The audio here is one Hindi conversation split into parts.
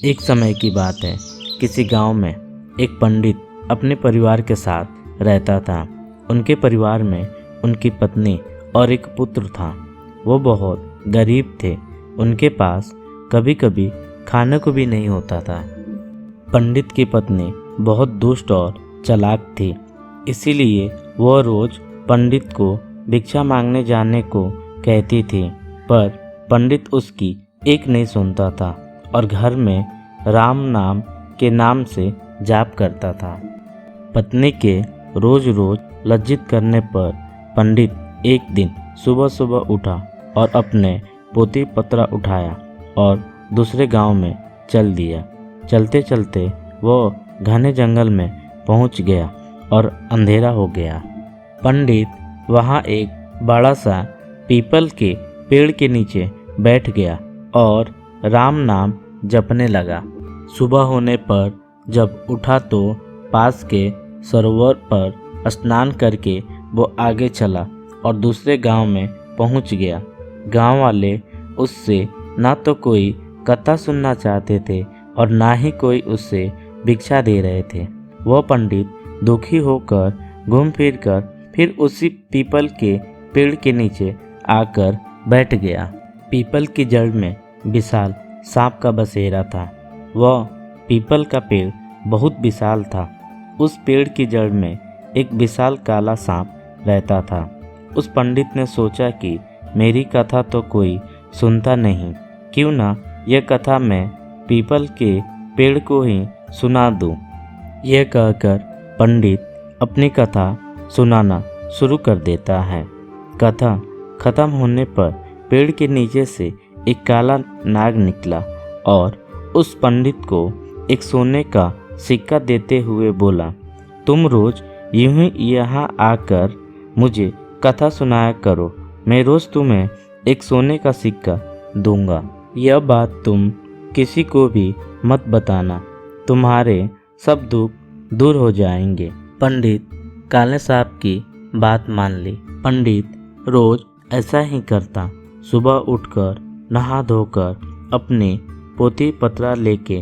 एक समय की बात है। किसी गांव में एक पंडित अपने परिवार के साथ रहता था। उनके परिवार में उनकी पत्नी और एक पुत्र था। वो बहुत गरीब थे। उनके पास कभी कभी खाने को भी नहीं होता था। पंडित की पत्नी बहुत दुष्ट और चालाक थी, इसीलिए वह रोज पंडित को भिक्षा मांगने जाने को कहती थी, पर पंडित उसकी एक नहीं सुनता था और घर में राम नाम के नाम से जाप करता था। पत्नी के रोज रोज लज्जित करने पर पंडित एक दिन सुबह सुबह उठा और अपने पोती पत्रा उठाया और दूसरे गांव में चल दिया। चलते चलते वो घने जंगल में पहुंच गया और अंधेरा हो गया। पंडित वहां एक बड़ा सा पीपल के पेड़ के नीचे बैठ गया और राम नाम जपने लगा। सुबह होने पर जब उठा तो पास के सरोवर पर स्नान करके वो आगे चला और दूसरे गांव में पहुंच गया। गांव वाले उससे ना तो कोई कथा सुनना चाहते थे और ना ही कोई उससे भिक्षा दे रहे थे। वह पंडित दुखी होकर घूम फिर कर फिर उसी पीपल के पेड़ के नीचे आकर बैठ गया। पीपल की जड़ में विशाल सांप का बसेरा था। वह पीपल का पेड़ बहुत विशाल था। उस पेड़ की जड़ में एक विशाल काला सांप रहता था। उस पंडित ने सोचा कि मेरी कथा तो कोई सुनता नहीं, क्यों ना यह कथा मैं पीपल के पेड़ को ही सुना दूं। यह कहकर पंडित अपनी कथा सुनाना शुरू कर देता है। कथा खत्म होने पर पेड़ के नीचे से एक काला नाग निकला और उस पंडित को एक सोने का सिक्का देते हुए बोला, तुम रोज यूं ही यहाँ आकर मुझे कथा सुनाया करो, मैं रोज तुम्हें एक सोने का सिक्का दूंगा। यह बात तुम किसी को भी मत बताना, तुम्हारे सब दुख दूर हो जाएंगे। पंडित काले सांप की बात मान ली। पंडित रोज ऐसा ही करता। सुबह उठकर नहा धोकर अपने पोती पत्रा लेके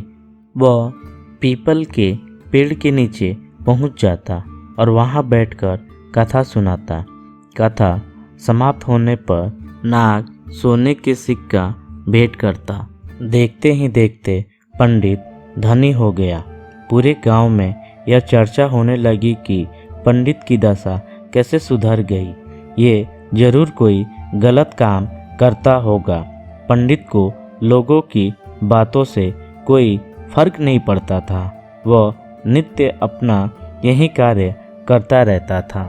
वह पीपल के पेड़ के नीचे पहुंच जाता और वहां बैठकर कथा सुनाता। कथा समाप्त होने पर नाग सोने के सिक्का भेंट करता। देखते ही देखते पंडित धनी हो गया। पूरे गांव में यह चर्चा होने लगी कि पंडित की दशा कैसे सुधर गई। ये जरूर कोई गलत काम करता होगा। पंडित को लोगों की बातों से कोई फर्क नहीं पड़ता था। वह नित्य अपना यही कार्य करता रहता था।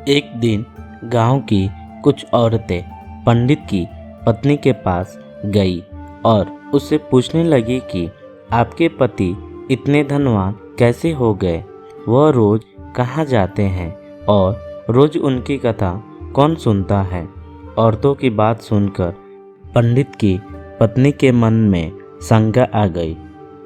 एक दिन गांव की कुछ औरतें पंडित की पत्नी के पास गई और उससे पूछने लगी कि आपके पति इतने धनवान कैसे हो गए, वह रोज कहाँ जाते हैं और रोज उनकी कथा कौन सुनता है। औरतों की बात सुनकर पंडित की पत्नी के मन में शंका आ गई।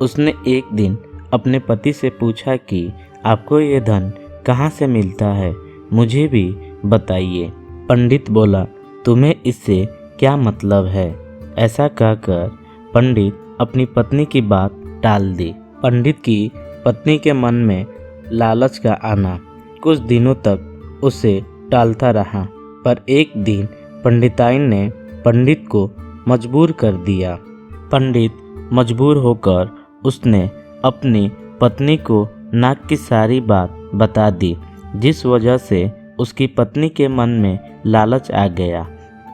उसने एक दिन अपने पति से पूछा कि आपको ये धन कहाँ से मिलता है, मुझे भी बताइए। पंडित बोला, तुम्हें इससे क्या मतलब है। ऐसा कहकर पंडित अपनी पत्नी की बात टाल दी। पंडित की पत्नी के मन में लालच का आना कुछ दिनों तक उसे टालता रहा, पर एक दिन पंडिताइन ने पंडित को मजबूर कर दिया। पंडित मजबूर होकर उसने अपनी पत्नी को नाग की सारी बात बता दी, जिस वजह से उसकी पत्नी के मन में लालच आ गया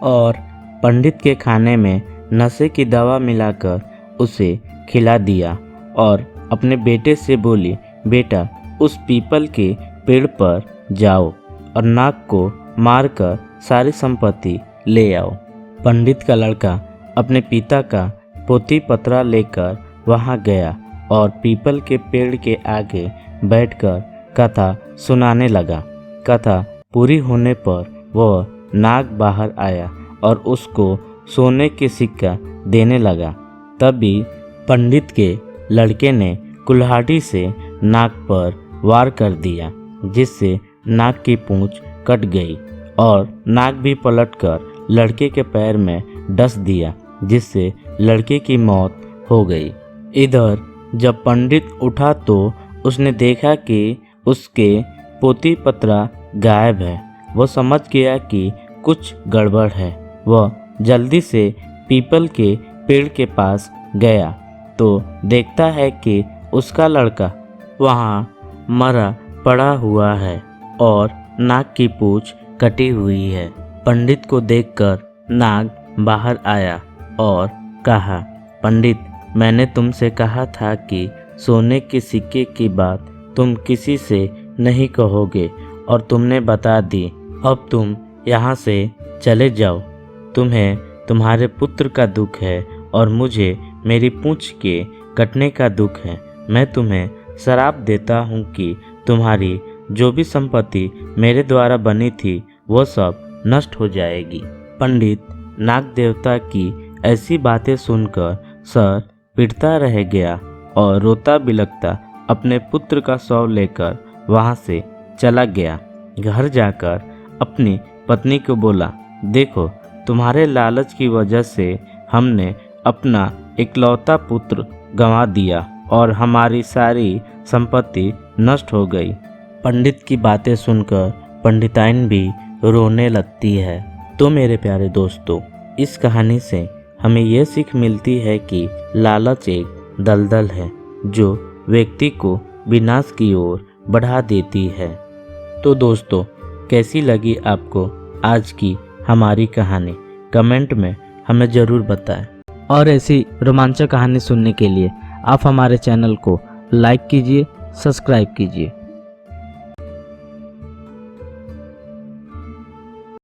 और पंडित के खाने में नशे की दवा मिलाकर उसे खिला दिया और अपने बेटे से बोली, बेटा उस पीपल के पेड़ पर जाओ और नाग को मारकर सारी संपत्ति ले आओ। पंडित का लड़का अपने पिता का पोती पत्रा लेकर वहां गया और पीपल के पेड़ के आगे बैठकर कथा सुनाने लगा। कथा पूरी होने पर वह नाग बाहर आया और उसको सोने के सिक्का देने लगा। तभी पंडित के लड़के ने कुल्हाड़ी से नाग पर वार कर दिया, जिससे नाग की पूंछ कट गई और नाग भी पलटकर लड़के के पैर में डस दिया, जिससे लड़के की मौत हो गई। इधर जब पंडित उठा तो उसने देखा कि उसके पोती पत्रा गायब है। वो समझ गया कि कुछ गड़बड़ है। वह जल्दी से पीपल के पेड़ के पास गया तो देखता है कि उसका लड़का वहाँ मरा पड़ा हुआ है और नाग की पूंछ कटी हुई है। पंडित को देखकर नाग बाहर आया और कहा, पंडित, मैंने तुमसे कहा था कि सोने के सिक्के की बात तुम किसी से नहीं कहोगे और तुमने बता दी। अब तुम यहाँ से चले जाओ। तुम्हें तुम्हारे पुत्र का दुख है और मुझे मेरी पूंछ के कटने का दुख है। मैं तुम्हें श्राप देता हूँ कि तुम्हारी जो भी संपत्ति मेरे द्वारा बनी थी वो सब नष्ट हो जाएगी। पंडित नाग देवता की ऐसी बातें सुनकर सर पीटता रह गया और रोता बिलखता अपने पुत्र का शव लेकर वहाँ से चला गया। घर जाकर अपनी पत्नी को बोला, देखो, तुम्हारे लालच की वजह से हमने अपना इकलौता पुत्र गंवा दिया और हमारी सारी संपत्ति नष्ट हो गई। पंडित की बातें सुनकर पंडिताइन भी रोने लगती है। तो मेरे प्यारे दोस्तों, इस कहानी से हमें यह सीख मिलती है कि लालच एक दलदल है जो व्यक्ति को विनाश की ओर बढ़ा देती है। तो दोस्तों, कैसी लगी आपको आज की हमारी कहानी? कमेंट में हमें ज़रूर बताएं। और ऐसी रोमांचक कहानी सुनने के लिए आप हमारे चैनल को लाइक कीजिए, सब्सक्राइब कीजिए।